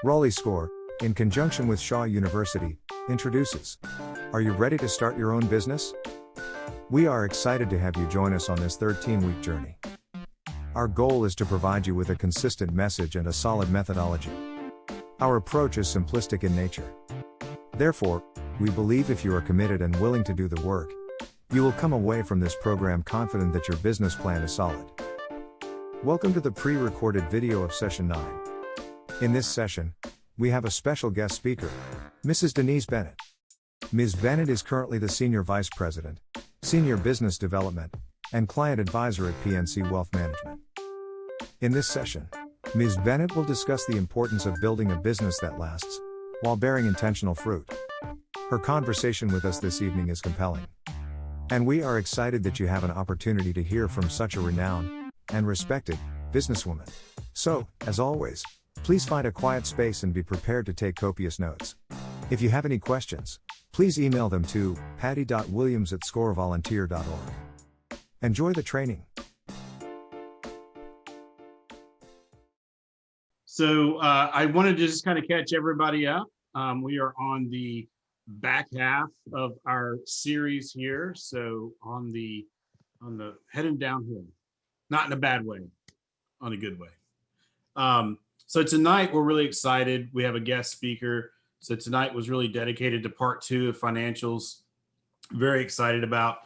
Raleigh Score, in conjunction with Shaw University, introduces. Are you ready to start your own business? We are excited to have you join us on this 13-week journey. Our goal is to provide you with a consistent message and a solid methodology. Our approach is simplistic in nature. Therefore, we believe if you are committed and willing to do the work, you will come away from this program confident that your business plan is solid. Welcome to the pre-recorded video of Session 9. In this session, we have a special guest speaker, Mrs. Denise Bennett. Ms. Bennett is currently the Senior Vice President, Senior Business Development, and Client Advisor at PNC Wealth Management. In this session, Ms. Bennett will discuss the importance of building a business that lasts, while bearing intentional fruit. Her conversation with us this evening is compelling. And we are excited that you have an opportunity to hear from such a renowned and respected businesswoman. So, as always, please find a quiet space and be prepared to take copious notes. If you have any questions, please email them to patty.williams@scorevolunteer.org. Enjoy the training. So I wanted to just kind of catch everybody up. We are on the back half of our series here. So on the heading downhill, not in a bad way, on a good way. So tonight we're really excited. We have a guest speaker. So tonight was really dedicated to part 2 of financials. Very excited about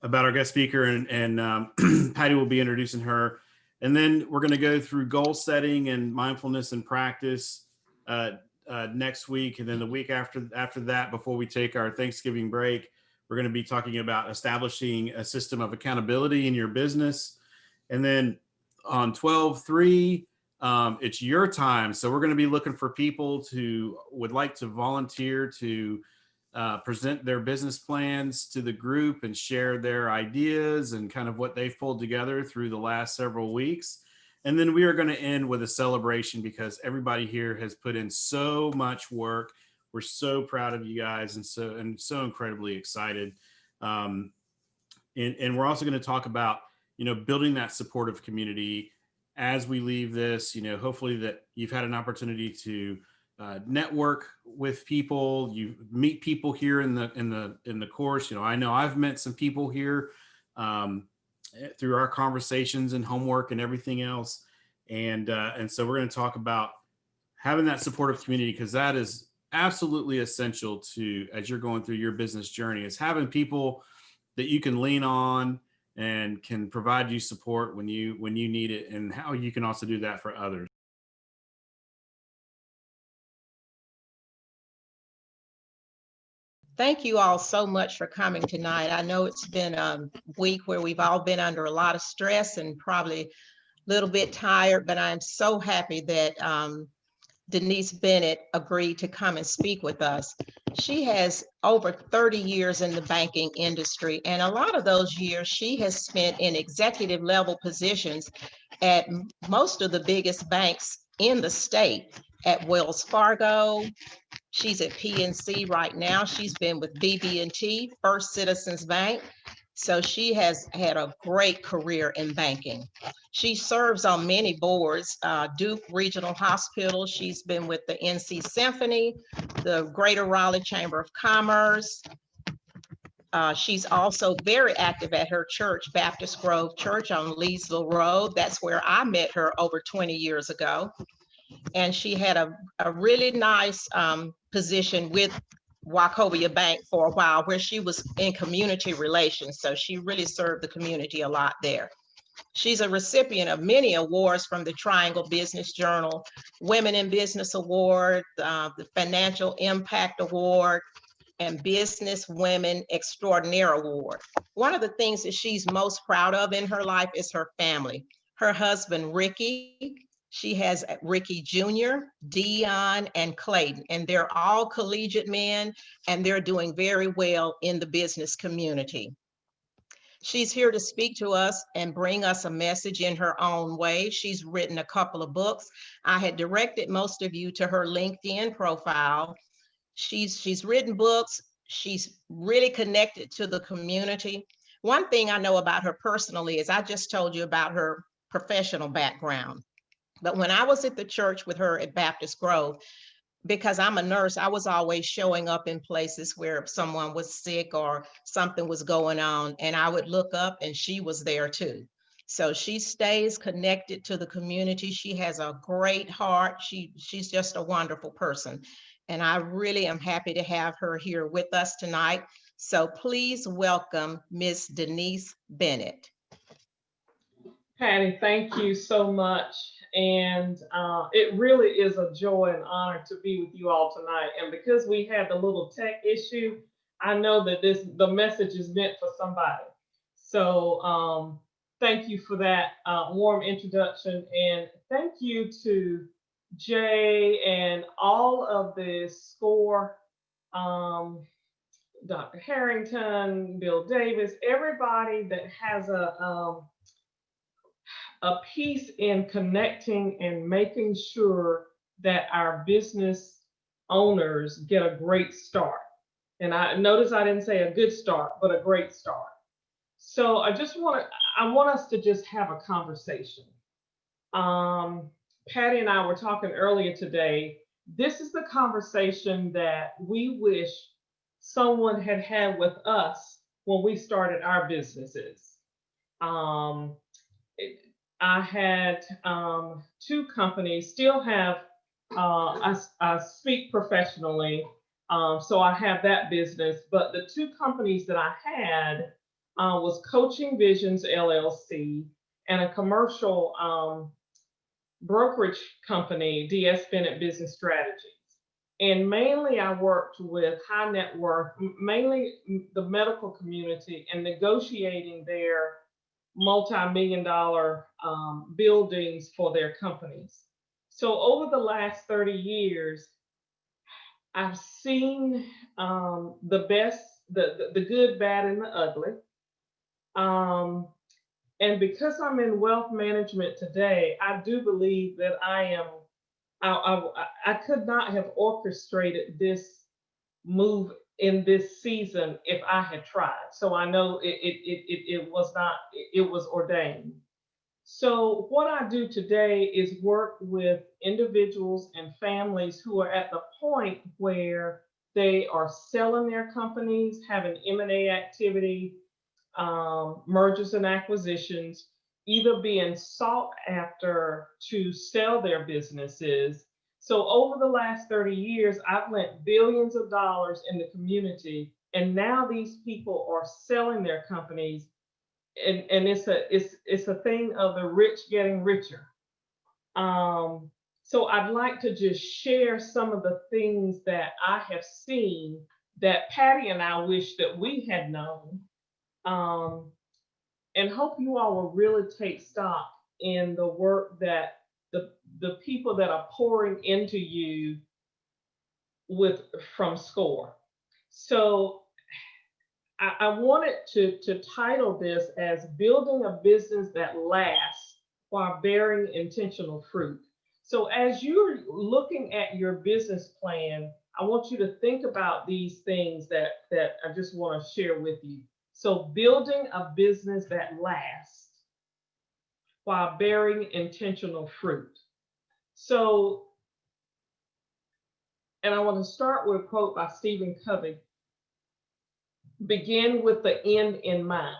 our guest speaker, and Patty will be introducing her. And then we're going to go through goal setting and mindfulness and practice next week. And then the week after that, before we take our Thanksgiving break, we're going to be talking about establishing a system of accountability in your business. And then on 12/3, it's your time. So we're going to be looking for people who would like to volunteer to present their business plans to the group and share their ideas and kind of what they've pulled together through the last several weeks. And then we are going to end with a celebration because everybody here has put in so much work. We're so proud of you guys and so incredibly excited. And we're also going to talk about, building that supportive community as we leave this. Hopefully that you've had an opportunity to network with people, you meet people here in the course. I know I've met some people here through our conversations and homework and everything else. And so we're going to talk about having that supportive community, because that is absolutely essential to, as you're going through your business journey, is having people that you can lean on and can provide you support when you need it, and how you can also do that for others. Thank you all so much for coming tonight. I know it's been a week where we've all been under a lot of stress and probably a little bit tired, but I'm so happy that Denise Bennett agreed to come and speak with us. She has over 30 years in the banking industry, and a lot of those years she has spent in executive level positions at most of the biggest banks in the state, at Wells Fargo. She's at PNC right now. She's been with BB&T, First Citizens Bank. So she has had a great career in banking. She serves on many boards, Duke Regional Hospital. She's been with the NC Symphony, the Greater Raleigh Chamber of Commerce. She's also very active at her church, Baptist Grove Church on Leesville Road. That's where I met her over 20 years ago. And she had a really nice position with Wachovia Bank for a while, where she was in community relations. So she really served the community a lot there. She's a recipient of many awards from the Triangle Business Journal, Women in Business Award, the Financial Impact Award, and Business Women Extraordinaire Award. One of the things that she's most proud of in her life is her family. Her husband, Ricky. She has Ricky Jr., Dion, and Clayton, and they're all collegiate men, and they're doing very well in the business community. She's here to speak to us and bring us a message in her own way. She's written a couple of books. I had directed most of you to her LinkedIn profile. She's written books. She's really connected to the community. One thing I know about her personally is I just told you about her professional background. But when I was at the church with her at Baptist Grove, because I'm a nurse, I was always showing up in places where someone was sick or something was going on, and I would look up and she was there too. So she stays connected to the community. She has a great heart. She's just a wonderful person. And I really am happy to have her here with us tonight. So please welcome Miss Denise Bennett. Patty, thank you so much. And it really is a joy and honor to be with you all tonight. And because we had the little tech issue, I know that the message is meant for somebody. So thank you for that warm introduction. And thank you to Jay and all of the SCORE, Dr. Harrington, Bill Davis, everybody that has a piece in connecting and making sure that our business owners get a great start. And I notice I didn't say a good start, but a great start. So I want us to just have a conversation. Patty and I were talking earlier today. This is the conversation that we wish someone had had with us when we started our businesses. I had two companies, still have, I speak professionally, so I have that business, but the two companies that I had was Coaching Visions LLC and a commercial brokerage company, DS Bennett Business Strategies. And mainly I worked with high net worth, mainly the medical community, and negotiating their multi-million-dollar buildings for their companies. So over the last 30 years, I've seen the best, the good, bad, and the ugly. And because I'm in wealth management today, I do believe that I could not have orchestrated this move in this season if I had tried. So I know it was not, it was ordained. So what I do today is work with individuals and families who are at the point where they are selling their companies, having M&A activity, mergers and acquisitions, either being sought after to sell their businesses. So over the last 30 years, I've lent billions of dollars in the community, and now these people are selling their companies, and it's a thing of the rich getting richer. So I'd like to just share some of the things that I have seen that Patty and I wish that we had known, and hope you all will really take stock in the work that the people that are pouring into you from SCORE. So I wanted to title this as Building a Business That Lasts While Bearing Intentional Fruit. So as you're looking at your business plan, I want you to think about these things that I just want to share with you. So building a business that lasts while bearing intentional fruit. So, and I want to start with a quote by Stephen Covey: begin with the end in mind.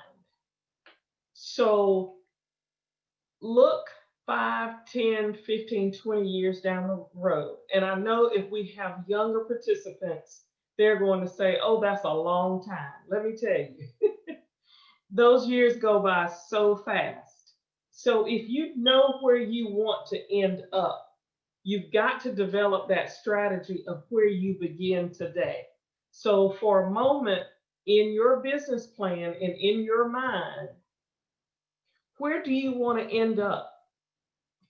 So look 5, 10, 15, 20 years down the road. And I know if we have younger participants, they're going to say, oh, that's a long time. Let me tell you, those years go by so fast. So if you know where you want to end up, you've got to develop that strategy of where you begin today. So for a moment in your business plan and in your mind, where do you want to end up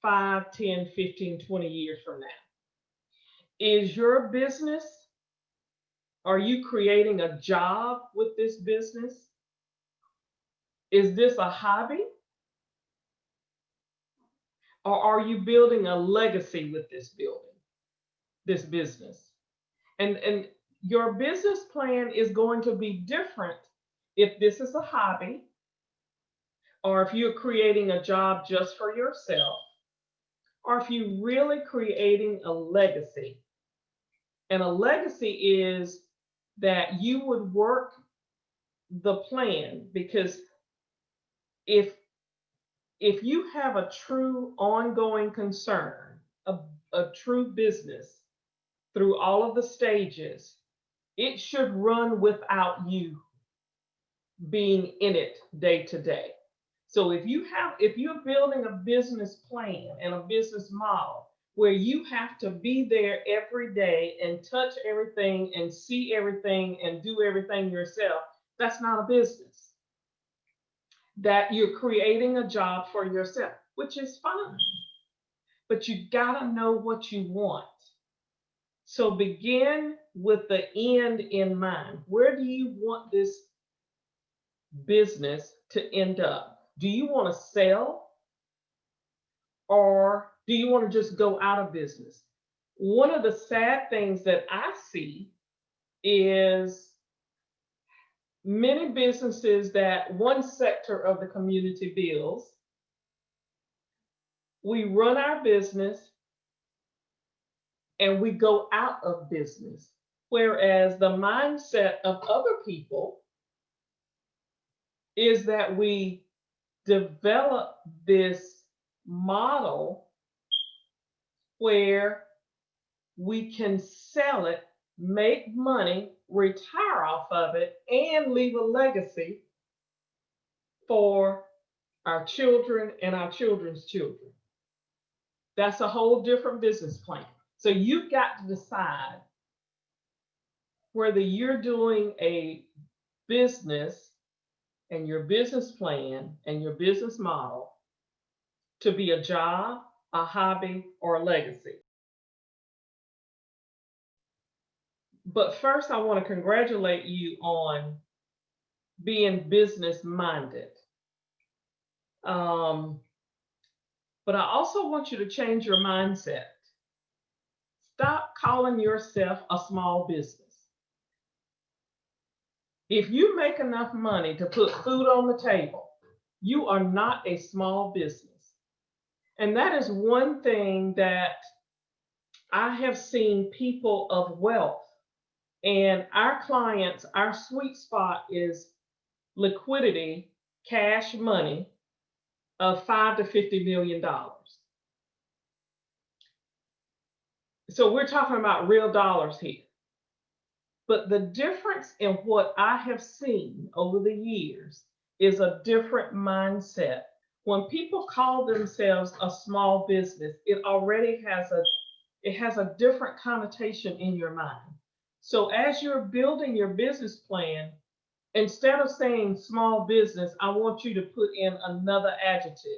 5, 10, 15, 20 years from now? Is your business, are you creating a job with this business? Is this a hobby? Or are you building a legacy with this business? And your business plan is going to be different if this is a hobby, or if you're creating a job just for yourself, or if you're really creating a legacy. And a legacy is that you would work the plan, because if you have a true ongoing concern, a true business through all of the stages, it should run without you being in it day to day. So if you're building a business plan and a business model where you have to be there every day and touch everything and see everything and do everything yourself, that's not a business. That you're creating a job for yourself, which is fine, but you gotta know what you want. So begin with the end in mind. Where do you want this business to end up? Do you want to sell, or do you want to just go out of business? One of the sad things that I see is many businesses that one sector of the community builds. We run our business and we go out of business. Whereas the mindset of other people is that we develop this model where we can sell it, make money, retire off of it, and leave a legacy for our children and our children's children. That's a whole different business plan. So you've got to decide whether you're doing a business and your business plan and your business model to be a job, a hobby, or a legacy. But first, I want to congratulate you on being business minded. But I also want you to change your mindset. Stop calling yourself a small business. If you make enough money to put food on the table, you are not a small business. And that is one thing that I have seen people of wealth, and our clients, our sweet spot is liquidity, cash money of $5 to $50 million. So we're talking about real dollars here. But the difference in what I have seen over the years is a different mindset. When people call themselves a small business, it already has a different connotation in your mind. So as you're building your business plan, instead of saying small business, I want you to put in another adjective.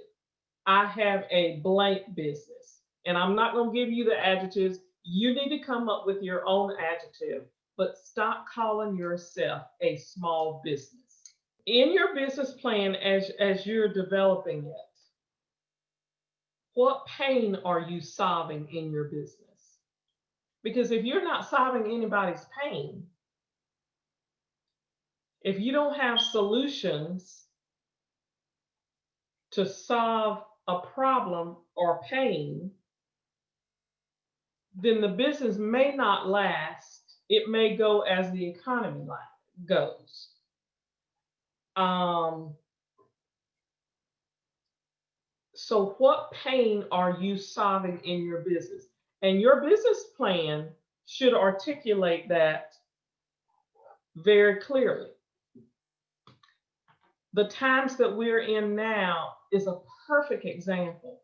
I have a blank business. And I'm not going to give you the adjectives. You need to come up with your own adjective, but stop calling yourself a small business. In your business plan, as you're developing it, what pain are you solving in your business? Because if you're not solving anybody's pain, if you don't have solutions to solve a problem or pain, then the business may not last. It may go as the economy goes. So what pain are you solving in your business? And your business plan should articulate that very clearly. The times that we're in now is a perfect example.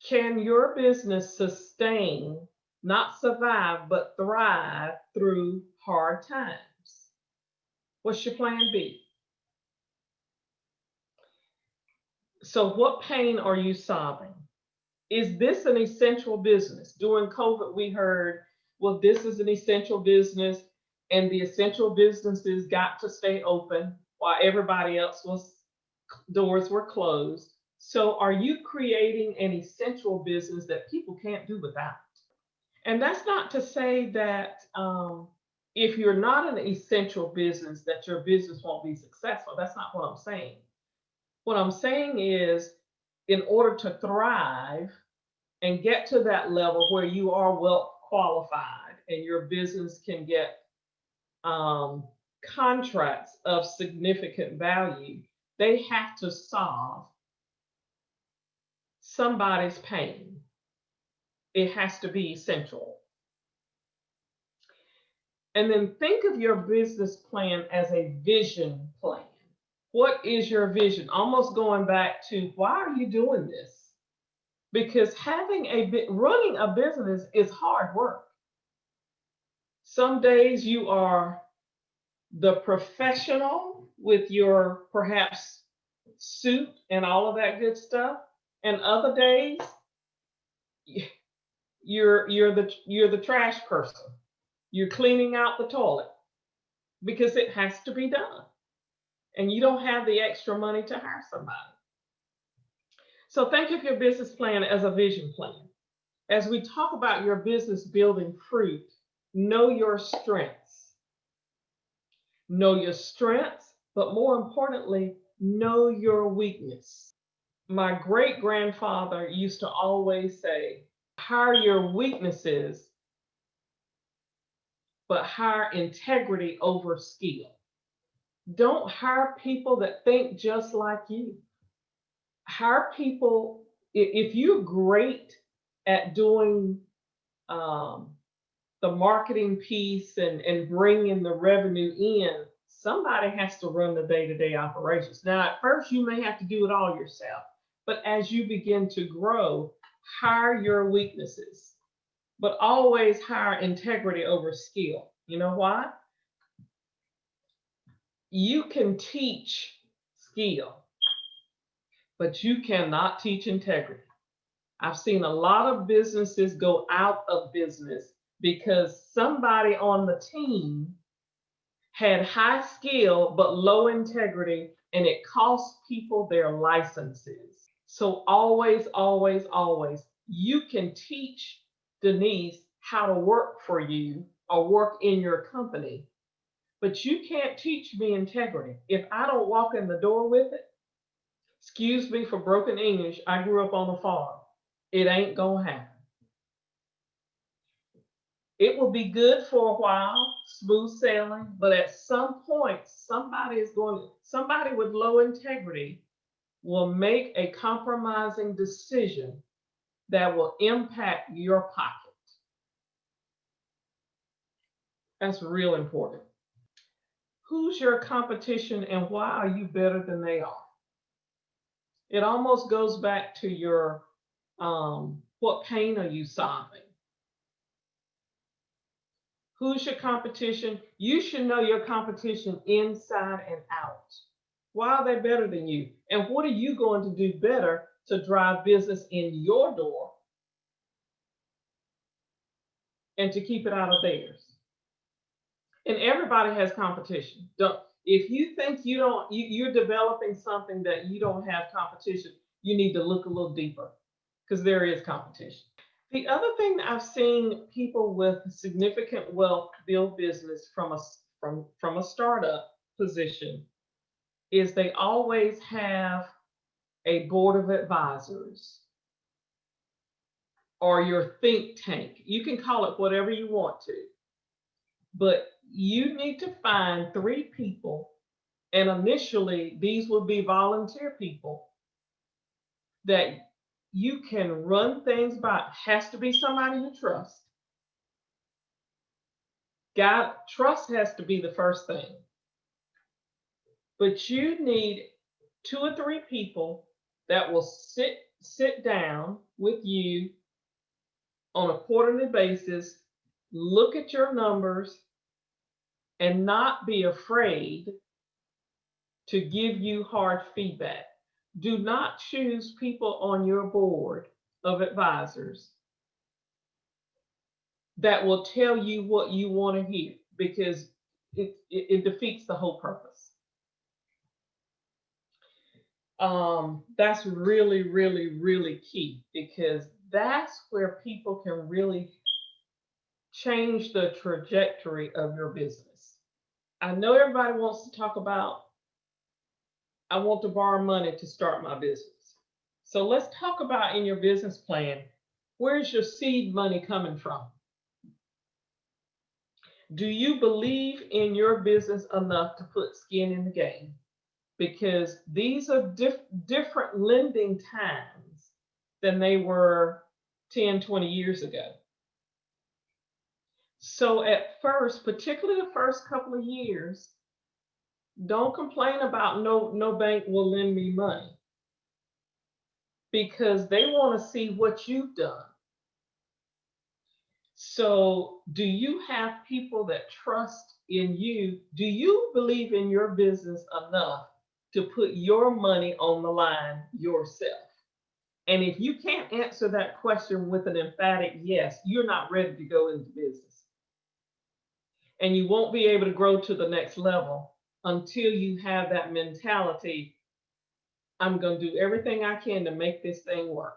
Can your business sustain, not survive, but thrive through hard times? What's your plan B? So what pain are you solving? Is this an essential business? During COVID, we heard, well, this is an essential business, and the essential businesses got to stay open while everybody else's doors were closed. So are you creating an essential business that people can't do without? And that's not to say that if you're not an essential business, that your business won't be successful. That's not what I'm saying. What I'm saying is in order to thrive and get to that level where you are well qualified and your business can get contracts of significant value, they have to solve somebody's pain. It has to be essential. And then think of your business plan as a vision plan. What is your vision? Almost going back to, why are you doing this? Because running a business is hard work. Some days you are the professional with your perhaps suit and all of that good stuff, and other days you're the trash person. You're cleaning out the toilet because it has to be done, and you don't have the extra money to hire somebody. So think of your business plan as a vision plan. As we talk about your business building fruit, know your strengths. Know your strengths, but more importantly, know your weakness. My great grandfather used to always say, hire your weaknesses, but hire integrity over skill. Don't hire people that think just like you. Hire people, if you're great at doing the marketing piece and bringing the revenue in, somebody has to run the day-to-day operations. Now, at first, you may have to do it all yourself, but as you begin to grow, hire your weaknesses, but always hire integrity over skill. You know why? You can teach skill, but you cannot teach integrity. I've seen a lot of businesses go out of business because somebody on the team had high skill but low integrity, and it cost people their licenses. So always, always, always, you can teach Denise how to work for you or work in your company, but you can't teach me integrity. If I don't walk in the door with it, excuse me for broken English, I grew up on a farm. It ain't gonna happen. It will be good for a while, smooth sailing, but at some point, somebody with low integrity will make a compromising decision that will impact your pocket. That's real important. Who's your competition and why are you better than they are? It almost goes back to your, what pain are you solving? Who's your competition? You should know your competition inside and out. Why are they better than you? And what are you going to do better to drive business in your door and to keep it out of theirs? And everybody has competition. If you think you're developing something that you don't have competition, you need to look a little deeper because there is competition. The other thing that I've seen people with significant wealth build business from a startup position is they always have a board of advisors or your think tank. You can call it whatever you want to, but you need to find 3 people, and initially these will be volunteer people that you can run things by. Has to be somebody you trust. Trust has to be the first thing. But you need 2 or 3 people that will sit down with you on a quarterly basis, look at your numbers, and not be afraid to give you hard feedback. Do not choose people on your board of advisors that will tell you what you want to hear, because it defeats the whole purpose. That's really, really, really key, because that's where people can really change the trajectory of your business. I know everybody wants to talk about, I want to borrow money to start my business. So let's talk about in your business plan, where's your seed money coming from? Do you believe in your business enough to put skin in the game? Because these are different lending times than they were 10, 20 years ago. So at first, particularly the first couple of years, don't complain about no bank will lend me money, because they want to see what you've done. So do you have people that trust in you? Do you believe in your business enough to put your money on the line yourself? And if you can't answer that question with an emphatic yes, you're not ready to go into business. And you won't be able to grow to the next level until you have that mentality. I'm going to do everything I can to make this thing work.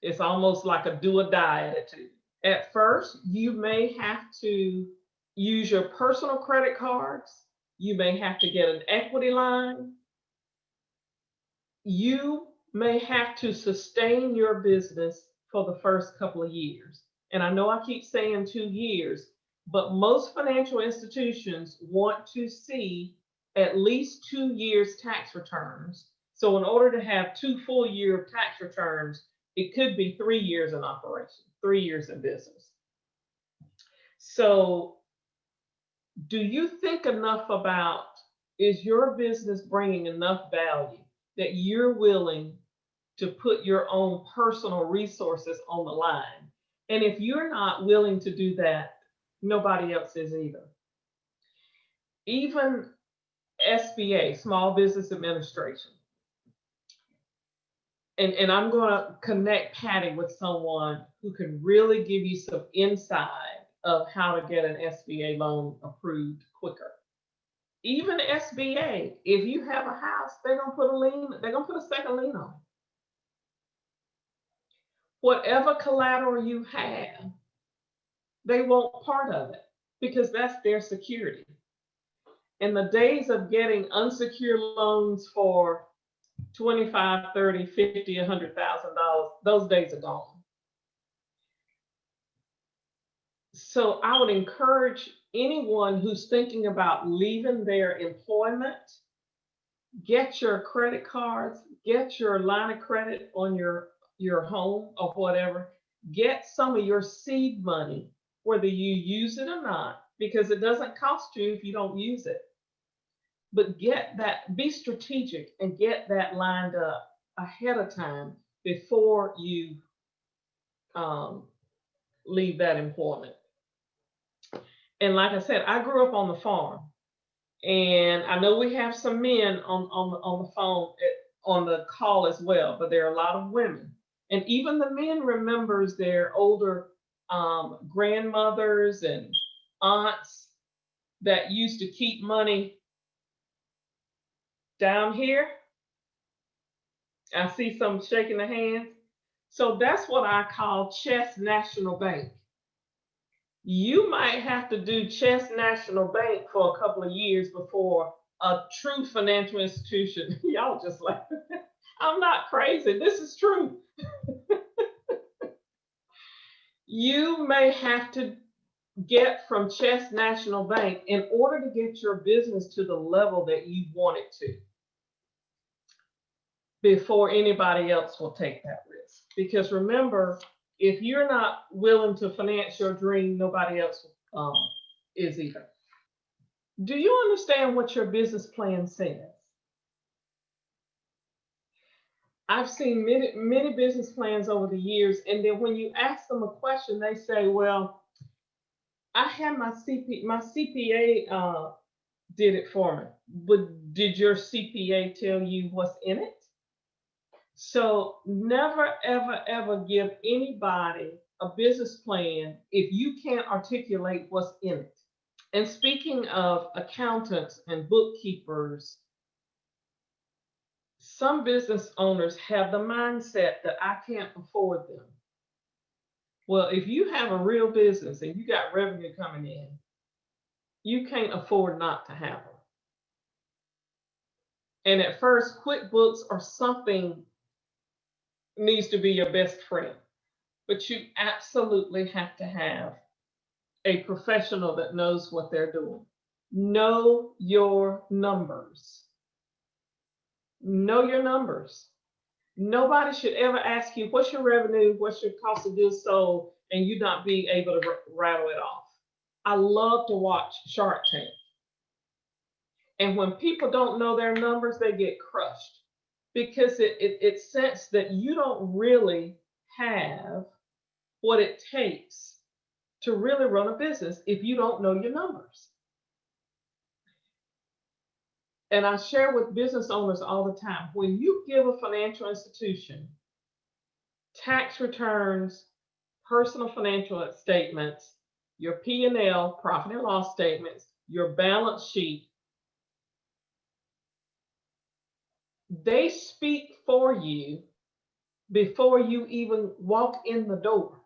It's almost like a do or die attitude. At first, you may have to use your personal credit cards. You may have to get an equity line. You may have to sustain your business for the first couple of years. And I know I keep saying 2 years, but most financial institutions want to see at least 2 years tax returns. So in order to have 2 full years of tax returns, it could be 3 years in operation, 3 years in business. So do you think enough about, is your business bringing enough value that you're willing to put your own personal resources on the line? And if you're not willing to do that, nobody else is either. Even SBA, Small Business Administration. And I'm going to connect Patty with someone who can really give you some insight of how to get an SBA loan approved quicker. Even SBA, if you have a house, they're going to put a lien, they're going to put a second lien on it. Whatever collateral you have, they want part of it because that's their security. And the days of getting unsecured loans for $25,000, $30,000, $50,000, $100,000, those days are gone. So I would encourage anyone who's thinking about leaving their employment, get your credit cards, get your line of credit on your home or whatever, get some of your seed money, whether you use it or not, because it doesn't cost you if you don't use it. But get that, be strategic and get that lined up ahead of time before you leave that employment. And like I said, I grew up on the farm, and I know we have some men on the phone on the call as well, but there are a lot of women, and even the men remembers their older grandmothers and aunts that used to keep money down here. I see some shaking their hands. So that's what I call Chest National Bank. You might have to do Chest National Bank for a couple of years before a true financial institution. Y'all just like, I'm not crazy. This is true. You may have to get from Chest National Bank in order to get your business to the level that you want it to before anybody else will take that risk. Because remember, if you're not willing to finance your dream, nobody else is either. Do you understand what your business plan says? I've seen many business plans over the years, and then when you ask them a question, they say, well, I had my CPA did it for me, but did your CPA tell you what's in it? So never, ever, ever give anybody a business plan if you can't articulate what's in it. And speaking of accountants and bookkeepers, some business owners have the mindset that I can't afford them. Well, if you have a real business and you got revenue coming in, you can't afford not to have them. And at first, QuickBooks or something needs to be your best friend. But you absolutely have to have a professional that knows what they're doing. Know your numbers. Know your numbers. Nobody should ever ask you, what's your revenue, what's your cost of goods sold, and you not be able to rattle it off. I love to watch Shark Tank. And when people don't know their numbers, they get crushed because it sense that you don't really have what it takes to really run a business if you don't know your numbers. And I share with business owners all the time, when you give a financial institution tax returns, personal financial statements, your P&L, profit and loss statements, your balance sheet, they speak for you before you even walk in the door.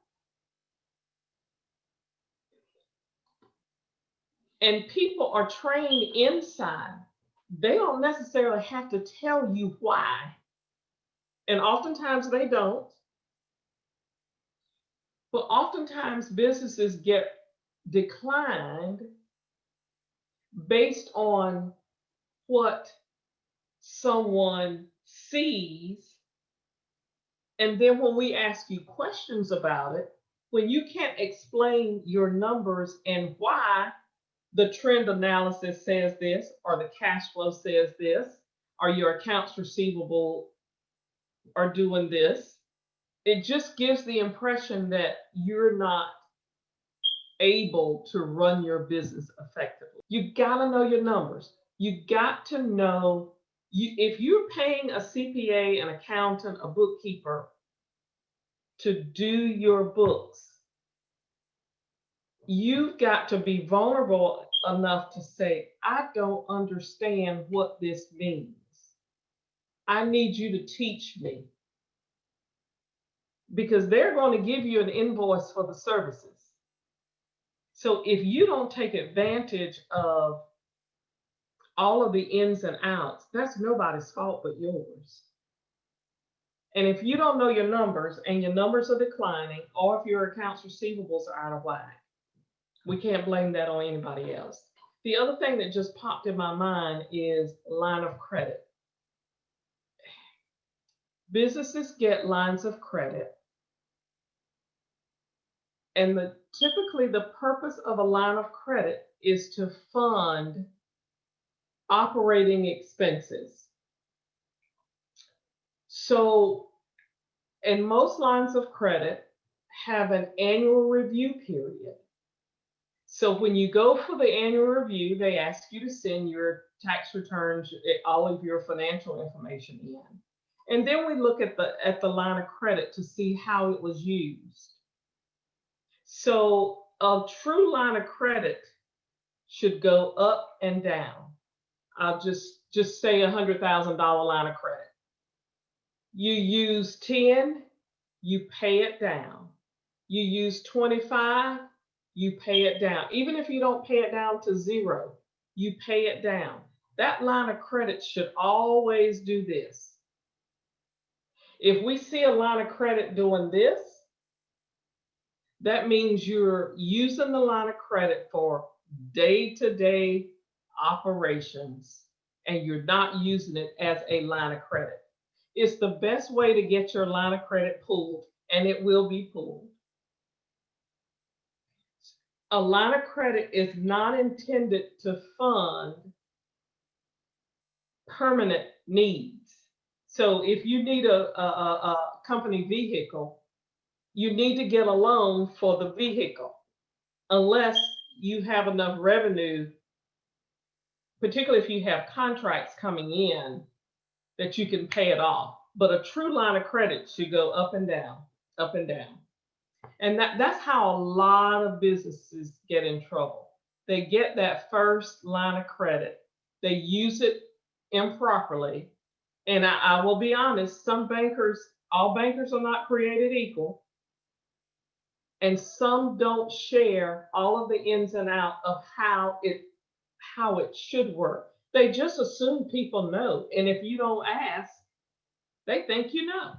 And people are trained inside. They don't necessarily have to tell you why. And oftentimes they don't. But oftentimes businesses get declined based on what someone sees. And then when we ask you questions about it, when you can't explain your numbers and why the trend analysis says this, or the cash flow says this, or your accounts receivable are doing this, it just gives the impression that you're not able to run your business effectively. You gotta know your numbers. You got to know, if you're paying a CPA, an accountant, a bookkeeper to do your books, you've got to be vulnerable enough to say, I don't understand what this means. I need you to teach me. Because they're going to give you an invoice for the services. So if you don't take advantage of all of the ins and outs, that's nobody's fault but yours. And if you don't know your numbers and your numbers are declining, or if your accounts receivables are out of whack, we can't blame that on anybody else. The other thing that just popped in my mind is line of credit. Businesses get lines of credit. And typically the purpose of a line of credit is to fund operating expenses. So, and most lines of credit have an annual review period. So when you go for the annual review, they ask you to send your tax returns, all of your financial information in. And then we look at the line of credit to see how it was used. So a true line of credit should go up and down. I'll just say $100,000 line of credit. You use 10, you pay it down. You use 25, you pay it down. Even if you don't pay it down to zero, you pay it down. That line of credit should always do this. If we see a line of credit doing this, that means you're using the line of credit for day-to-day operations, and you're not using it as a line of credit. It's the best way to get your line of credit pulled, and it will be pulled. A line of credit is not intended to fund permanent needs. So if you need a company vehicle, you need to get a loan for the vehicle, unless you have enough revenue, particularly if you have contracts coming in, that you can pay it off. But a true line of credit should go up and down, up and down. And that's how a lot of businesses get in trouble. They get that first line of credit, they use it improperly. And I will be honest, all bankers are not created equal. And some don't share all of the ins and outs of how it should work. They just assume people know. And if you don't ask, they think you know.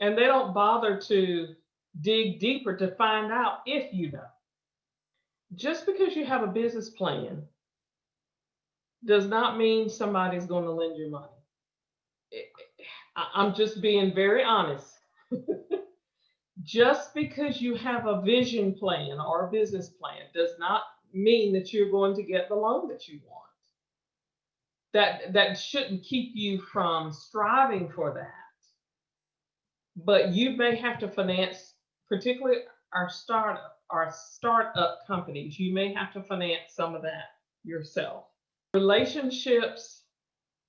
And they don't bother to dig deeper to find out if you know. Just because you have a business plan does not mean somebody's going to lend you money. I'm just being very honest. Just because you have a vision plan or a business plan does not mean that you're going to get the loan that you want. That shouldn't keep you from striving for that. But you may have to finance, particularly our startup companies, you may have to finance some of that yourself. Relationships,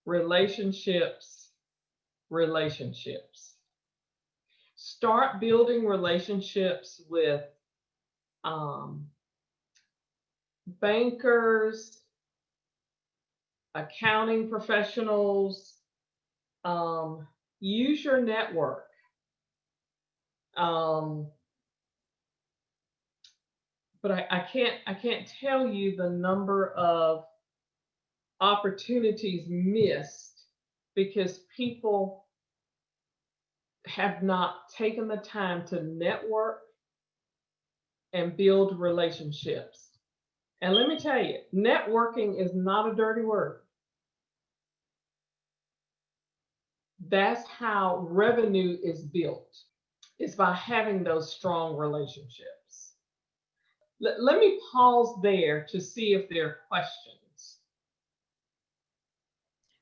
relationships, relationships. Start building relationships with bankers, accounting professionals. Use your network. But I can't tell you the number of opportunities missed because people have not taken the time to network and build relationships. And let me tell you, networking is not a dirty word. That's how revenue is built. It's by having those strong relationships. Let me pause there to see if there are questions.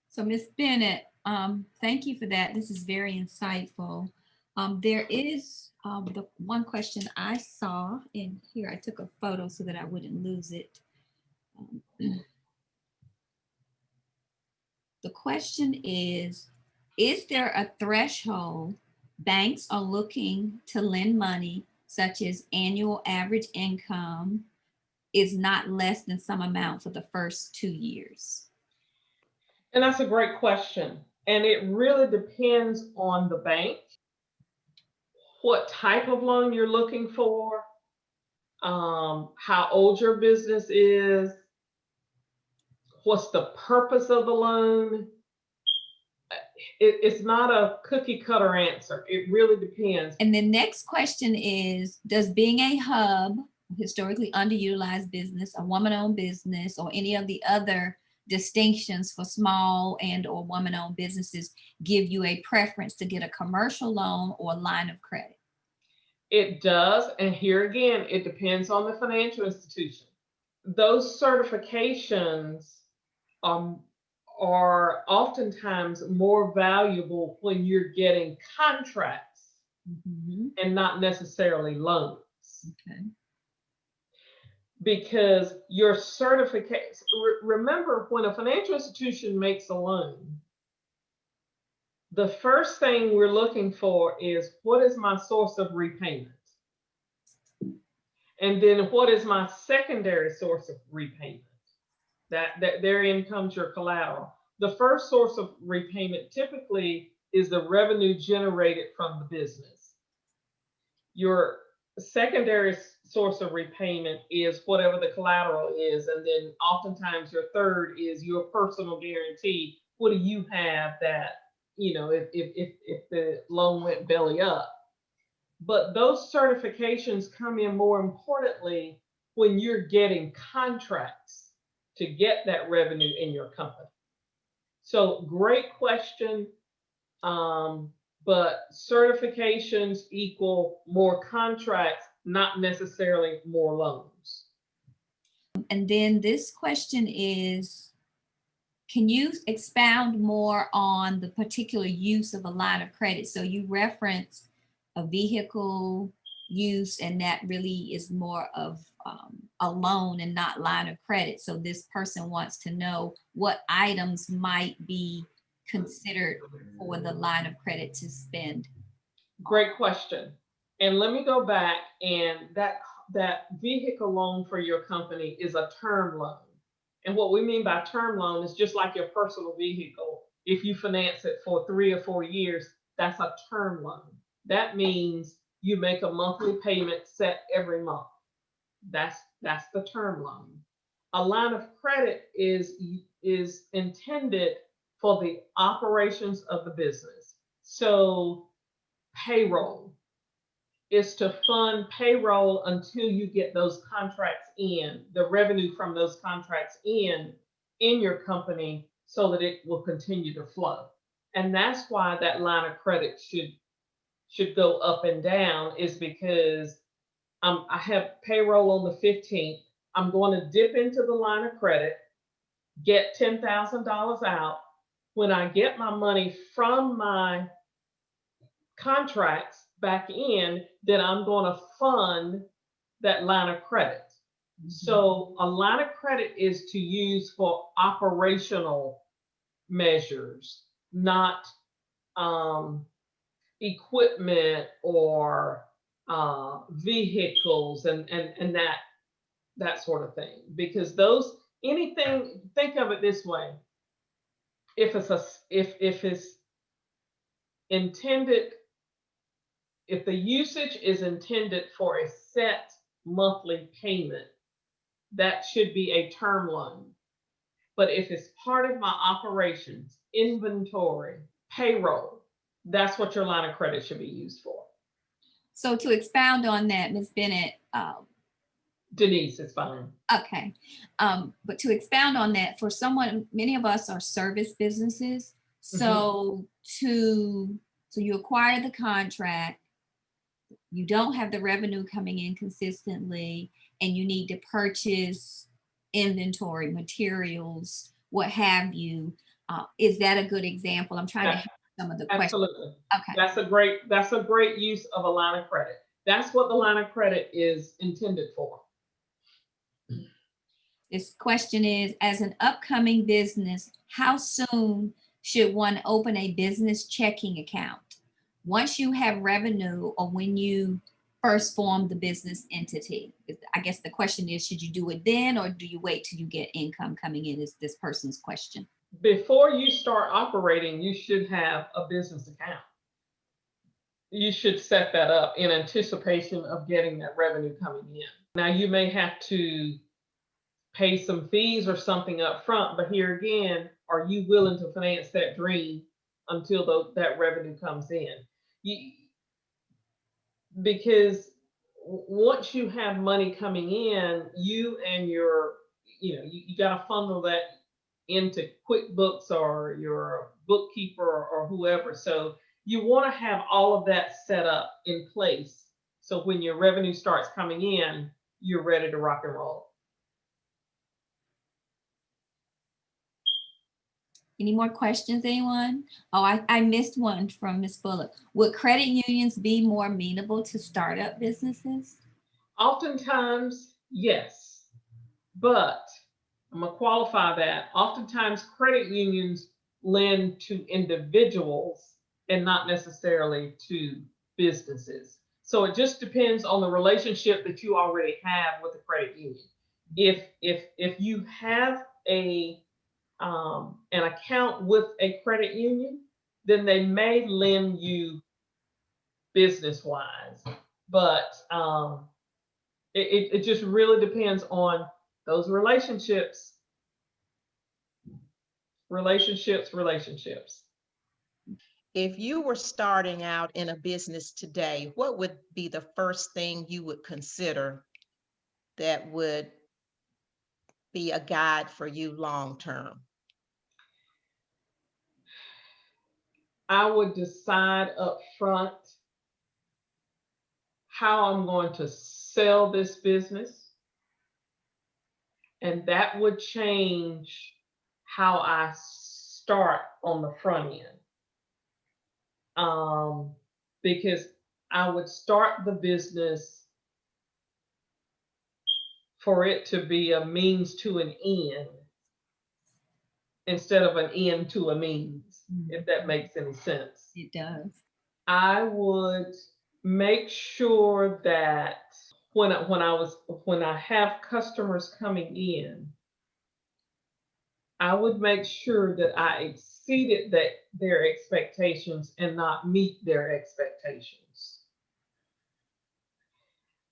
So Ms. Bennett, thank you for that. This is very insightful. There is the one question I saw in here. I took a photo so that I wouldn't lose it. The question is there a threshold banks are looking to lend money, such as annual average income is not less than some amount for the first 2 years? And that's a great question. And it really depends on the bank, what type of loan you're looking for, how old your business is, what's the purpose of the loan. It's not a cookie cutter answer. It really depends. And the next question is, does being a hub, historically underutilized business, a woman-owned business, or any of the other distinctions for small and or woman-owned businesses give you a preference to get a commercial loan or line of credit? It does. And here again, it depends on the financial institution. Those certifications are oftentimes more valuable when you're getting contracts and not necessarily loans. Okay. Because your certification, remember, when a financial institution makes a loan, the first thing we're looking for is, what is my source of repayment? And then what is my secondary source of repayment? That therein comes your collateral. The first source of repayment typically is the revenue generated from the business. Your secondary source of repayment is whatever the collateral is. And then oftentimes your third is your personal guarantee. What do you have that, if the loan went belly up? But those certifications come in more importantly when you're getting contracts to get that revenue in your company. So great question. But certifications equal more contracts, not necessarily more loans. And then this question is, can you expound more on the particular use of a line of credit? So you referenced a vehicle use, and that really is more of a loan and not line of credit. So this person wants to know what items might be considered for the line of credit to spend. Great question. And let me go back, and that vehicle loan for your company is a term loan. And what we mean by term loan is just like your personal vehicle. If you finance it for 3 or 4 years, that's a term loan. That means you make a monthly payment set every month. That's the term loan. A line of credit is intended for the operations of the business. So payroll. Is to fund payroll until you get those contracts in, the revenue from those contracts in your company, so that it will continue to flow. And that's why that line of credit should go up and down, is because I have payroll on the 15th. I'm going to dip into the line of credit, get $10,000 out. When I get my money from my contracts back in, then I'm going to fund that line of credit. So a line of credit is to use for operational measures, not equipment or vehicles and that sort of thing. Because anything, think of it this way: if it's intended, if the usage is intended for a set monthly payment, that should be a term loan. But if it's part of my operations, inventory, payroll, that's what your line of credit should be used for. So to expound on that, Ms. Bennett, Denise, it's fine. okay. But to expound on that, for someone, many of us are service businesses. So so you acquire the contract, you don't have the revenue coming in consistently, and you need to purchase inventory, materials, what have you. Is that a good example? I'm trying to help some of the questions. Absolutely. Okay. That's a great use of a line of credit. That's what the line of credit is intended for. This question is, as an upcoming business, how soon should one open a business checking account? Once you have revenue, or when you first form the business entity? I guess the question is, should you do it then, or do you wait till you get income coming in, is this person's question. Before you start operating, you should have a business account. You should set that up in anticipation of getting that revenue coming in. Now, you may have to pay some fees or something up front, but here again, are you willing to finance that dream until that revenue comes in? Because once you have money coming in, you and you got to funnel that into QuickBooks or your bookkeeper or whoever. So you want to have all of that set up in place, so when your revenue starts coming in, you're ready to rock and roll. Any more questions, anyone? Oh, I missed one from Ms. Bullock. Would credit unions be more amenable to startup businesses? Oftentimes, yes, but I'm gonna qualify that. Oftentimes, credit unions lend to individuals and not necessarily to businesses. So it just depends on the relationship that you already have with the credit union. If you have an account with a credit union, then they may lend you business-wise, but it just really depends on those relationships. If you were starting out in a business today, what would be the first thing you would consider that would be a guide for you long term? I would decide up front how I'm going to sell this business, and that would change how I start on the front end. Because I would start the business for it to be a means to an end instead of an end to a means, if that makes any sense. It does. I would make sure that when I have customers coming in, I would make sure that I exceeded their expectations and not meet their expectations.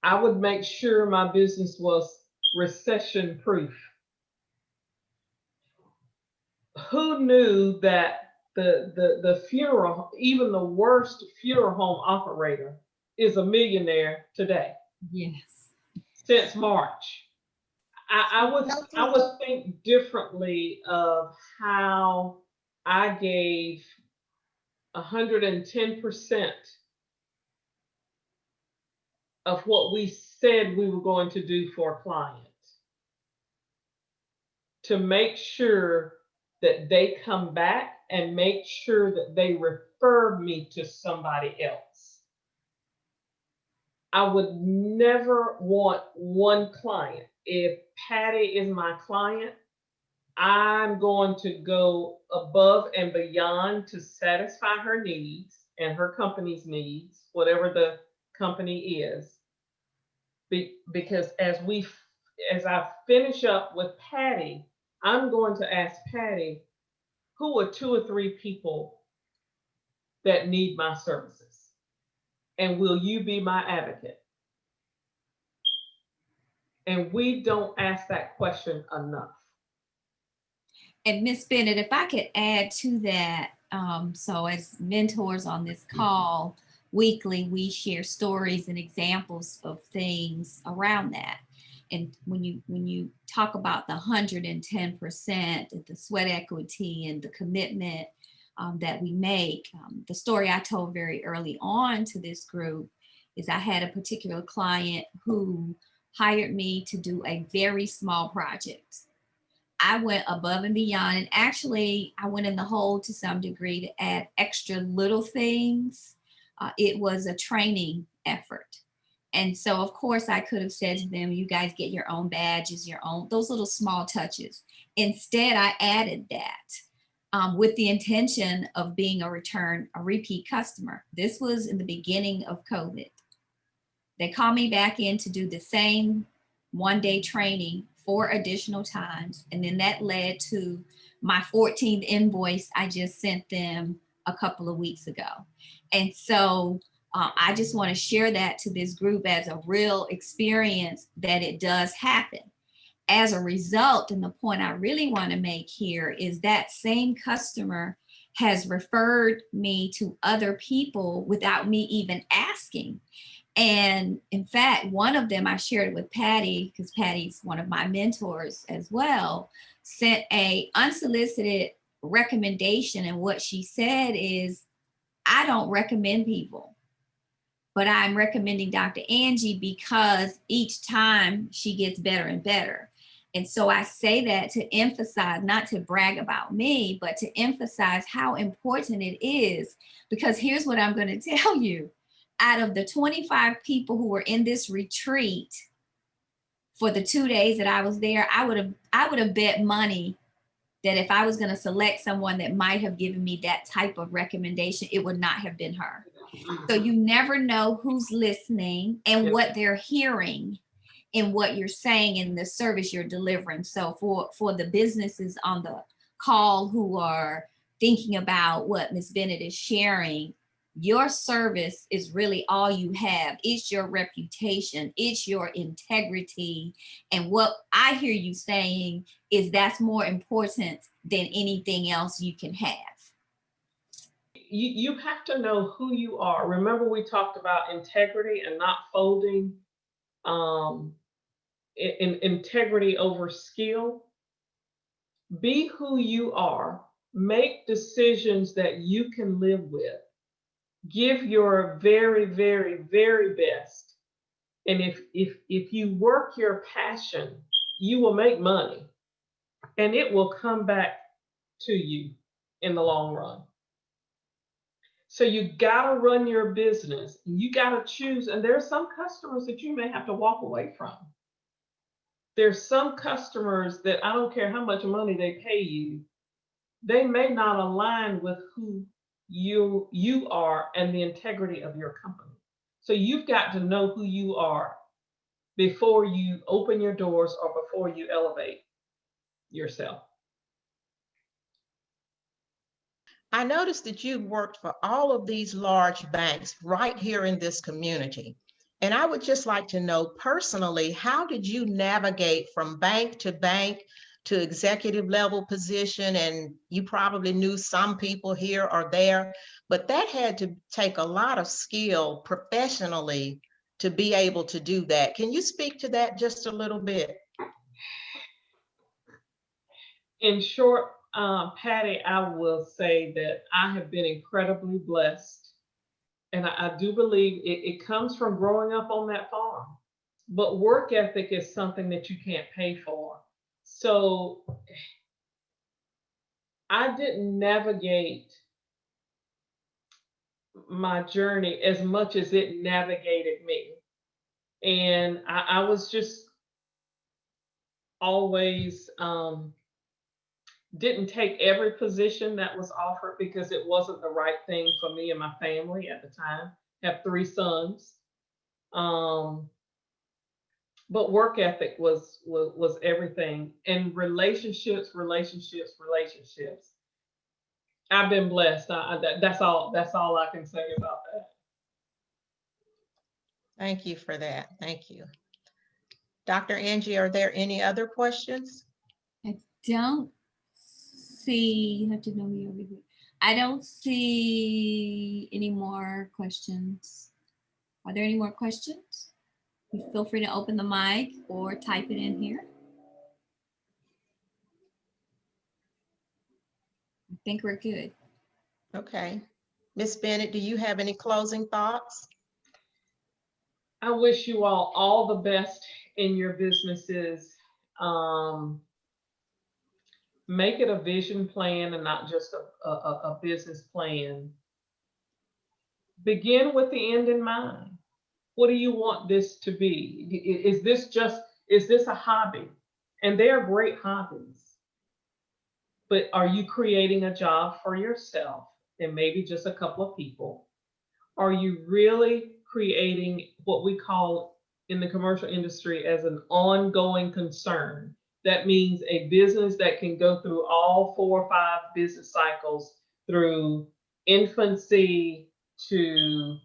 I would make sure my business was recession proof. Who knew that the funeral, even the worst funeral home operator is a millionaire today Yes. since March. I would think differently of how I gave 110% of what we said we were going to do for a client to make sure that they come back and make sure that they refer me to somebody else. I would never want one client. If Patty is my client, I'm going to go above and beyond to satisfy her needs and her company's needs, whatever the company is. Because as I finish up with Patty, I'm going to ask Patty, who are 2 or 3 people that need my services? And will you be my advocate? And we don't ask that question enough. And Miss Bennett, if I could add to that, so as mentors on this call weekly, we share stories and examples of things around that. And when you talk about the 110%, the sweat equity and the commitment that we make, the story I told very early on to this group is I had a particular client who hired me to do a very small project. I went above and beyond, and actually I went in the hole to some degree to add extra little things. It was a training effort. And so of course I could have said to them, you guys get your own badges, your own, those little small touches. Instead, I added that with the intention of being a repeat customer. This was in the beginning of COVID. They called me back in to do the same one-day training 4 additional times. And then that led to my 14th invoice I just sent them a couple of weeks ago. And so I just want to share that to this group as a real experience that it does happen. As a result, and the point I really want to make here is that same customer has referred me to other people without me even asking. And in fact, one of them I shared with Patty, because Patty's one of my mentors as well, sent a unsolicited recommendation. And what she said is, I don't recommend people, but I'm recommending Dr. Angie because each time she gets better and better. And so I say that to emphasize, not to brag about me, but to emphasize how important it is. Because here's what I'm going to tell you. Out of the 25 people who were in this retreat for the 2 days that I was there, I would have bet money that if I was going to select someone that might have given me that type of recommendation, it would not have been her. So you never know who's listening and what they're hearing in what you're saying in the service you're delivering. So for the businesses on the call who are thinking about what Ms. Bennett is sharing, your service is really all you have. It's your reputation. It's your integrity. And what I hear you saying is that's more important than anything else you can have. You have to know who you are. Remember, we talked about integrity and not folding, integrity over skill. Be who you are. Make decisions that you can live with. Give your very, very, very best. And if you work your passion, you will make money and it will come back to you in the long run. So you gotta run your business. You gotta choose. And there's some customers that you may have to walk away from. There's some customers that I don't care how much money they pay you, they may not align with who you are and the integrity of your company. So you've got to know who you are before you open your doors or before you elevate yourself. I noticed that you've worked for all of these large banks right here in this community. And I would just like to know personally, how did you navigate from bank to bank to executive level position, and you probably knew some people here or there, but that had to take a lot of skill professionally to be able to do that. Can you speak to that just a little bit? In short, Patty, I will say that I have been incredibly blessed. And I do believe it comes from growing up on that farm. But work ethic is something that you can't pay for. So I didn't navigate my journey as much as it navigated me. And I was just always didn't take every position that was offered because it wasn't the right thing for me and my family at the time. I have 3 sons. But work ethic was everything, and relationships. I've been blessed. That's all I can say about that. Thank you for that. Thank you. Dr. Angie, are there any other questions? I don't see, you have to know me over here. I don't see any more questions. Are there any more questions? Feel free to open the mic or type it in here. I think we're good. Okay. Ms. Bennett, do you have any closing thoughts? I wish you all the best in your businesses. Make it a vision plan and not just a business plan. Begin with the end in mind. What do you want this to be? Is this a hobby? And they are great hobbies. But are you creating a job for yourself and maybe just a couple of people? Are you really creating what we call in the commercial industry as an ongoing concern? That means a business that can go through all 4 or 5 business cycles, through infancy to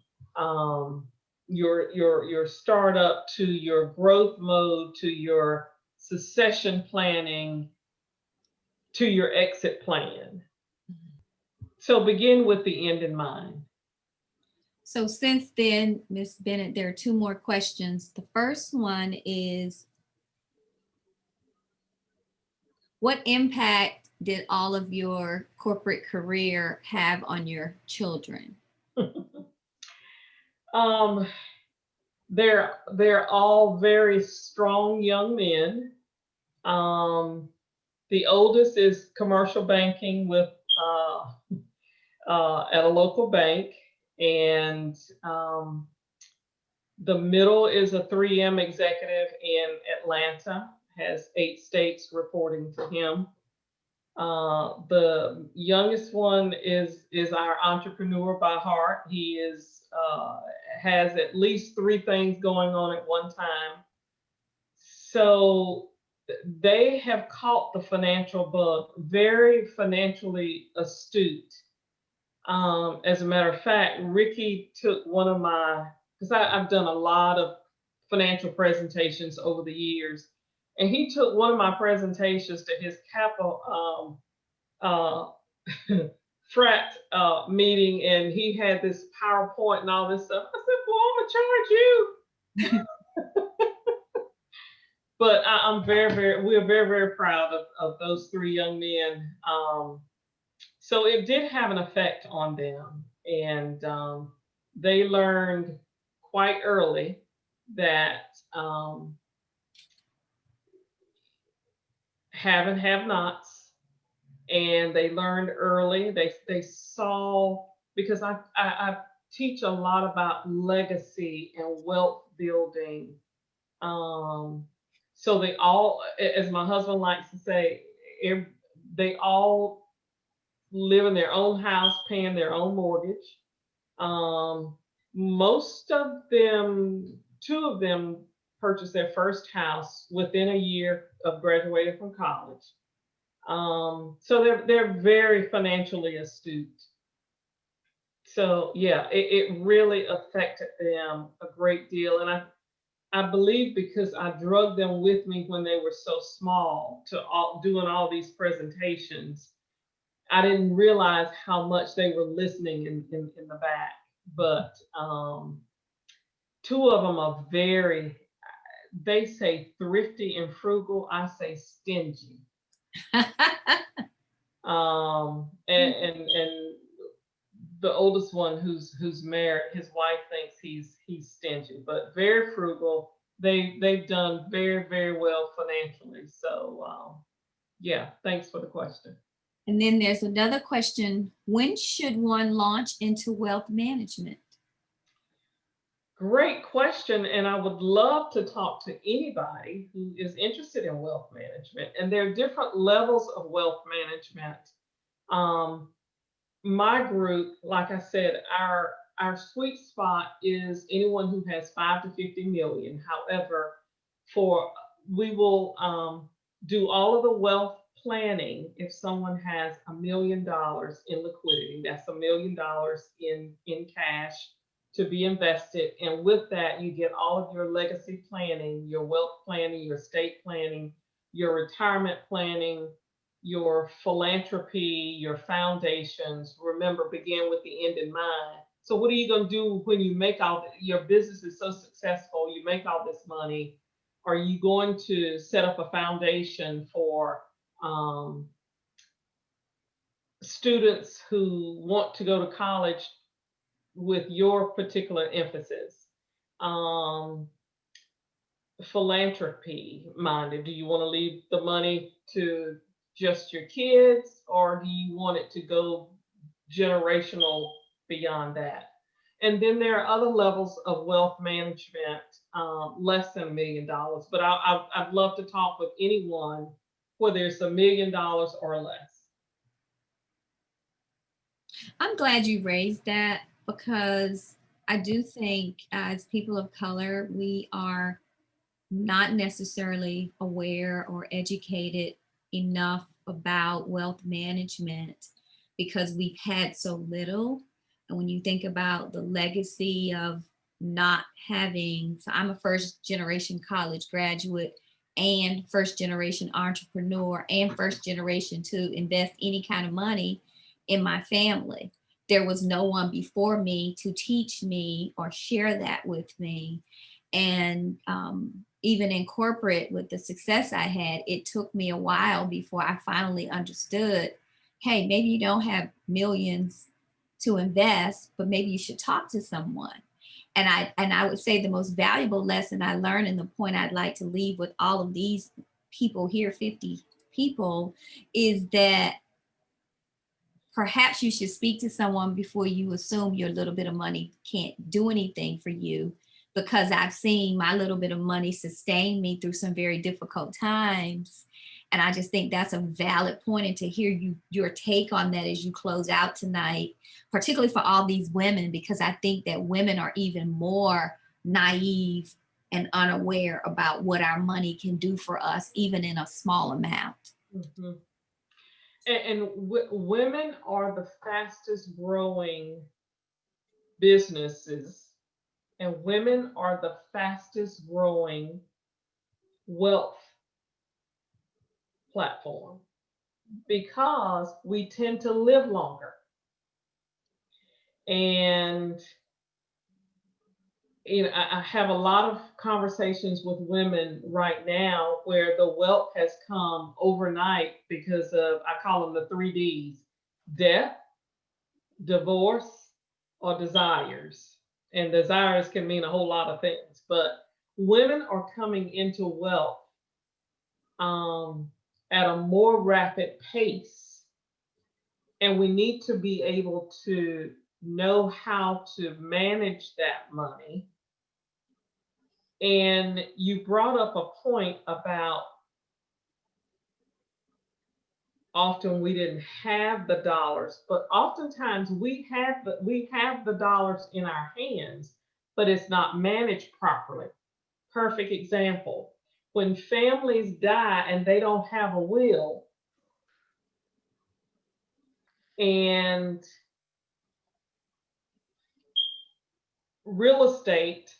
your startup, to your growth mode, to your succession planning, to your exit plan. So begin with the end in mind. So since then, Ms. Bennett, there are 2 more questions. The first one is, what impact did all of your corporate career have on your children? They're all very strong young men. The oldest is commercial banking with at a local bank, and the middle is a 3M executive in Atlanta, has 8 states reporting to him. The youngest one is our entrepreneur by heart. He has at least 3 things going on at one time. So they have caught the financial bug, very financially astute. As a matter of fact, Ricky took one of my, because I've done a lot of financial presentations over the years, and he took one of my presentations to his Kappa frat meeting, and he had this PowerPoint and all this stuff. I said, "Well, I'm gonna charge you." But we're very proud of those 3 young men. So it did have an effect on them, and they learned quite early that have and have nots, and they learned early. They saw, because I teach a lot about legacy and wealth building. So they all, as my husband likes to say, they all live in their own house, paying their own mortgage. Most of them, 2 of them purchased their first house within a year of graduating from college. So they're very financially astute. So yeah, it really affected them a great deal. And I believe because I drugged them with me when they were so small to doing all these presentations, I didn't realize how much they were listening in the back. But two of them are very, they say thrifty and frugal. I say stingy. And the oldest one who's married, his wife thinks he's stingy, but very frugal. They've done very, very well financially. So yeah, thanks for the question. And then there's another question. When should one launch into wealth management? Great question. And I would love to talk to anybody who is interested in wealth management. And there are different levels of wealth management. My group, like I said, our sweet spot is anyone who has 5 to 50 million. However, we will do all of the wealth planning if someone has $1 million in liquidity. That's $1 million in cash to be invested. And with that, you get all of your legacy planning, your wealth planning, your estate planning, your retirement planning, your philanthropy, your foundations. Remember, begin with the end in mind. So what are you going to do when you make your business is so successful, you make all this money? Are you going to set up a foundation for students who want to go to college with your particular emphasis? Philanthropy minded. Do you want to leave the money to just your kids, or do you want it to go generational beyond that? And then there are other levels of wealth management, less than $1 million. But I'd love to talk with anyone whether it's $1 million or less. I'm glad you raised that, because I do think as people of color, we are not necessarily aware or educated enough about wealth management because we've had so little. And when you think about the legacy of not having, so I'm a first generation college graduate and first generation entrepreneur and first generation to invest any kind of money in my family. There was no one before me to teach me or share that with me. And even in corporate, with the success I had, it took me a while before I finally understood, hey, maybe you don't have millions to invest, but maybe you should talk to someone. And I would say the most valuable lesson I learned, and the point I'd like to leave with all of these people here, 50 people, is that perhaps you should speak to someone before you assume your little bit of money can't do anything for you, because I've seen my little bit of money sustain me through some very difficult times. And I just think that's a valid point. And to hear your take on that as you close out tonight, particularly for all these women, because I think that women are even more naive and unaware about what our money can do for us, even in a small amount. Mm-hmm. And women are the fastest growing businesses, and women are the fastest growing wealth platform, because we tend to live longer. And I have a lot of conversations with women right now where the wealth has come overnight because of, I call them the 3 Ds: death, divorce, or desires. And desires can mean a whole lot of things, but women are coming into wealth at a more rapid pace. And we need to be able to know how to manage that money. And you brought up a point about often we didn't have the dollars, but oftentimes we have the dollars in our hands, but it's not managed properly. Perfect example: when families die and they don't have a will, and real estate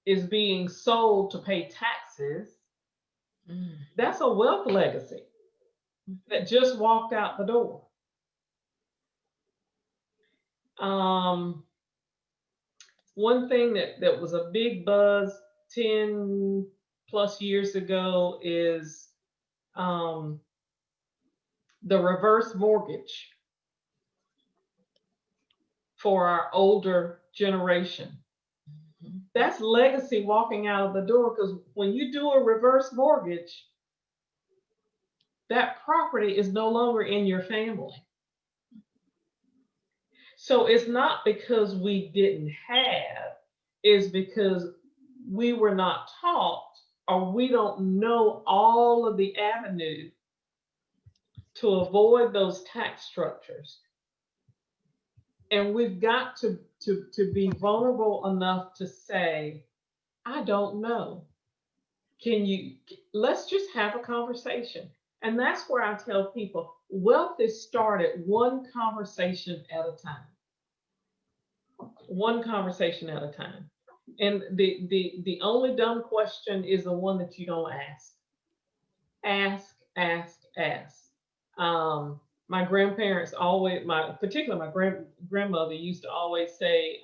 is being sold to pay taxes, Mm. that's a wealth legacy that just walked out the door. One thing that was a big buzz 10 plus years ago is the reverse mortgage for our older generation. That's legacy walking out of the door, because when you do a reverse mortgage, that property is no longer in your family. So it's not because we didn't have, it's because we were not taught, or we don't know all of the avenues to avoid those tax structures. And we've got to be vulnerable enough to say, I don't know. Let's just have a conversation. And that's where I tell people, wealth is started one conversation at a time. One conversation at a time. And the only dumb question is the one that you don't ask. Ask, ask, ask. My grandparents always, particularly my grandmother used to always say,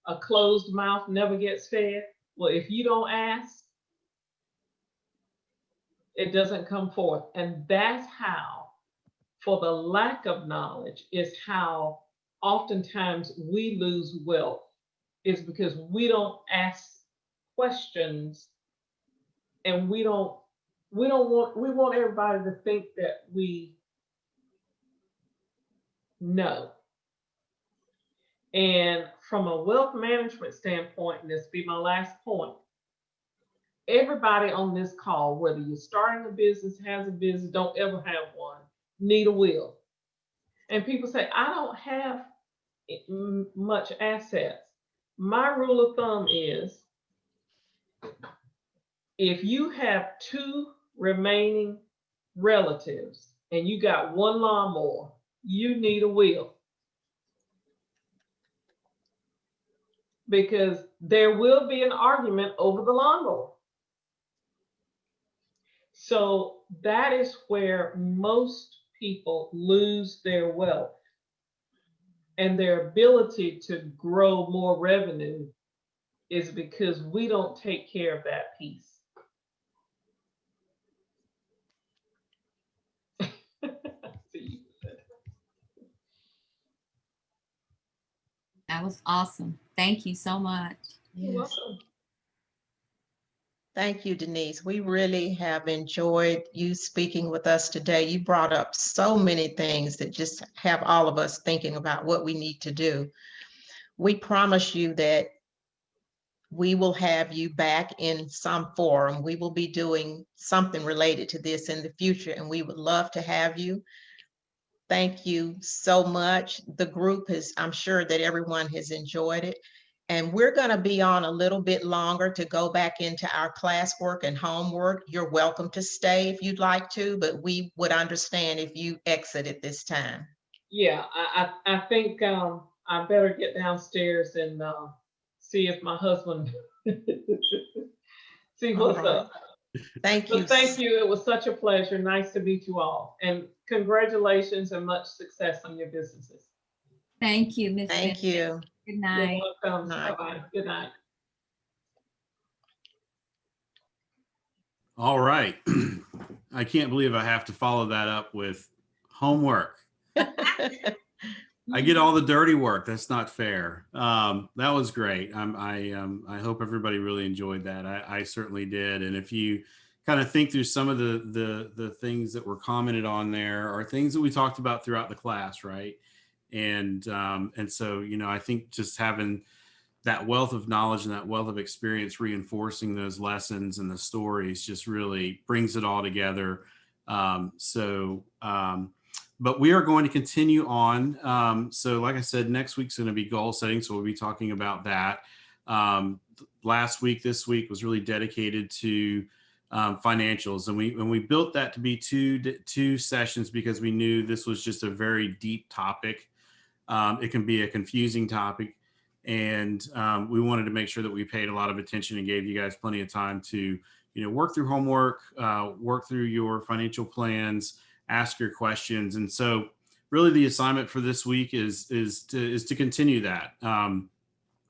a closed mouth never gets fed. Well, if you don't ask, it doesn't come forth. And that's how, for the lack of knowledge, is how oftentimes we lose wealth, is because we don't ask questions, and we want everybody to think that we know. And from a wealth management standpoint, and this will be my last point, everybody on this call, whether you're starting a business, has a business, don't ever have one, need a will. And people say, I don't have much assets. My rule of thumb is, if you have 2 remaining relatives and you got 1 lawnmower, you need a will. Because there will be an argument over the lawnmower. So that is where most people lose their wealth and their ability to grow more revenue, is because we don't take care of that piece. That was awesome. Thank you so much. You're Yes. welcome. Thank you, Denise. We really have enjoyed you speaking with us today. You brought up so many things that just have all of us thinking about what we need to do. We promise you that we will have you back in some forum. We will be doing something related to this in the future, and we would love to have you. Thank you so much. The group has, I'm sure that everyone has enjoyed it. And we're going to be on a little bit longer to go back into our classwork and homework. You're welcome to stay if you'd like to, but we would understand if you exit at this time. Yeah, I think I better get downstairs and see if my husband see what's up. Thank you. But thank you. It was such a pleasure. Nice to meet you all. And congratulations and much success on your businesses. Thank you, Ms. Thank you. Good night. You're welcome. Night. Bye-bye. Good night. All right. I can't believe I have to follow that up with homework. I get all the dirty work. That's not fair. That was great. I hope everybody really enjoyed that. I certainly did. And if you kind of think through some of the things that were commented on there, are things that we talked about throughout the class, right? And so, you know, I think just having that wealth of knowledge and that wealth of experience, reinforcing those lessons and the stories, just really brings it all together. But we are going to continue on. So like I said, next week's going to be goal setting. So we'll be talking about that. This week was really dedicated to financials. And we built that to be two sessions because we knew this was just a very deep topic. It can be a confusing topic. And we wanted to make sure that we paid a lot of attention and gave you guys plenty of time to, work through homework, work through your financial plans, ask your questions. And so really the assignment for this week is to continue that. I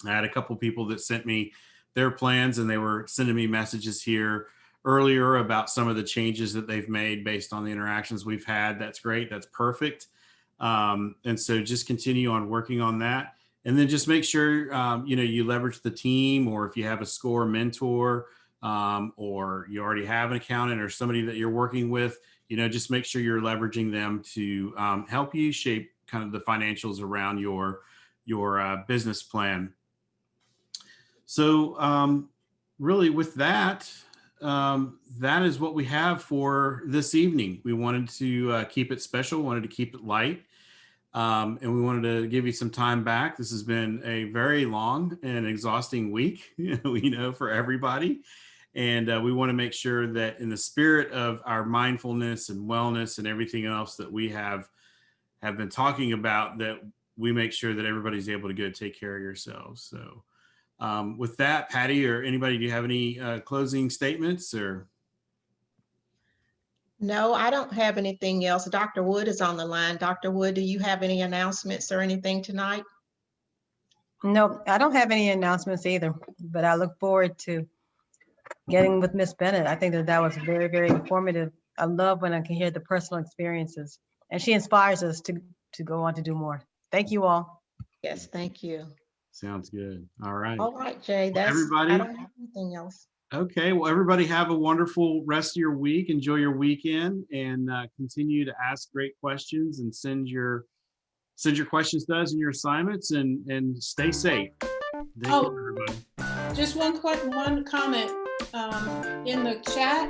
had a couple people that sent me their plans, and they were sending me messages here earlier about some of the changes that they've made based on the interactions we've had. That's great. That's perfect. And so just continue on working on that. And then just make sure, you leverage the team, or if you have a SCORE mentor, or you already have an accountant or somebody that you're working with, just make sure you're leveraging them to help you shape kind of the financials around your business plan. So really with that, that is what we have for this evening. We wanted to keep it special, wanted to keep it light. And we wanted to give you some time back. This has been a very long and exhausting week, for everybody. And we want to make sure that in the spirit of our mindfulness and wellness and everything else that we have been talking about, that we make sure that everybody's able to go take care of yourselves. So with that, Patty or anybody, do you have any closing statements or? No, I don't have anything else. Dr. Wood is on the line. Dr. Wood, do you have any announcements or anything tonight? No, I don't have any announcements either, but I look forward to getting with Miss Bennett. I think that was very, very informative. I love when I can hear the personal experiences, and she inspires us to go on to do more. Thank you all. Yes, thank you. Sounds good. All right. All right, Jay, that's, everybody. I don't have anything else. Okay. Well, everybody have a wonderful rest of your week. Enjoy your weekend, and continue to ask great questions and send your questions to us and your assignments, and stay safe. Thank you, everybody. Just one comment. In the chat,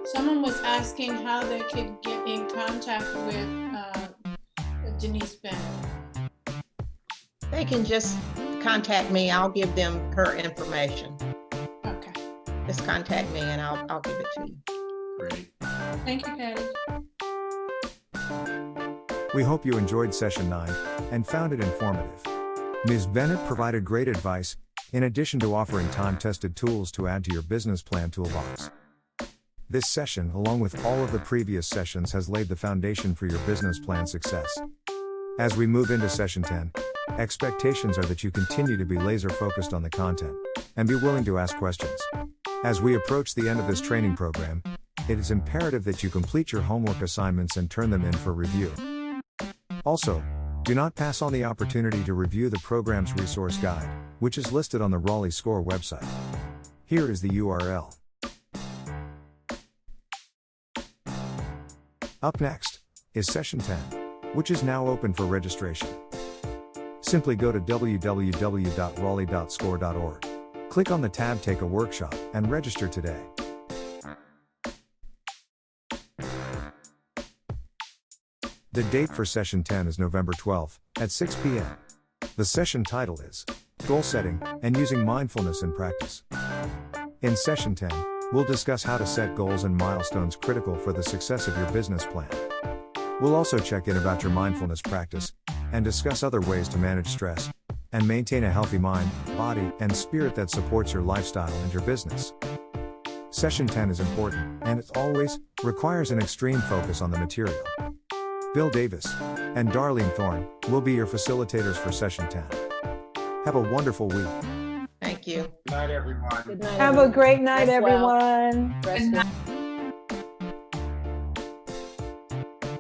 someone was asking how they could get in contact with Denise Bennett. They can just contact me. I'll give them her information. Okay. Just contact me and I'll give it to you. Great. Thank you, Patty. We hope you enjoyed session 9 and found it informative. Ms. Bennett provided great advice, in addition to offering time-tested tools to add to your business plan toolbox. This session, along with all of the previous sessions, has laid the foundation for your business plan success. As we move into session 10, expectations are that you continue to be laser-focused on the content and be willing to ask questions. As we approach the end of this training program, it is imperative that you complete your homework assignments and turn them in for review. Also, do not pass on the opportunity to review the program's resource guide, which is listed on the Raleigh SCORE website. Here is the URL. Up next is session 10, which is now open for registration. Simply go to www.raleigh.score.org. Click on the tab Take a Workshop and register today. The date for session 10 is November 12th at 6 p.m. The session title is Goal Setting and Using Mindfulness in Practice. In session 10, we'll discuss how to set goals and milestones critical for the success of your business plan. We'll also check in about your mindfulness practice and discuss other ways to manage stress and maintain a healthy mind, body, and spirit that supports your lifestyle and your business. Session 10 is important, and it always requires an extreme focus on the material. Bill Davis and Darlene Thorne will be your facilitators for session 10. Have a wonderful week. Thank you. Good night, everyone. Good night, Have a great night, Rest well. everyone. Rest well.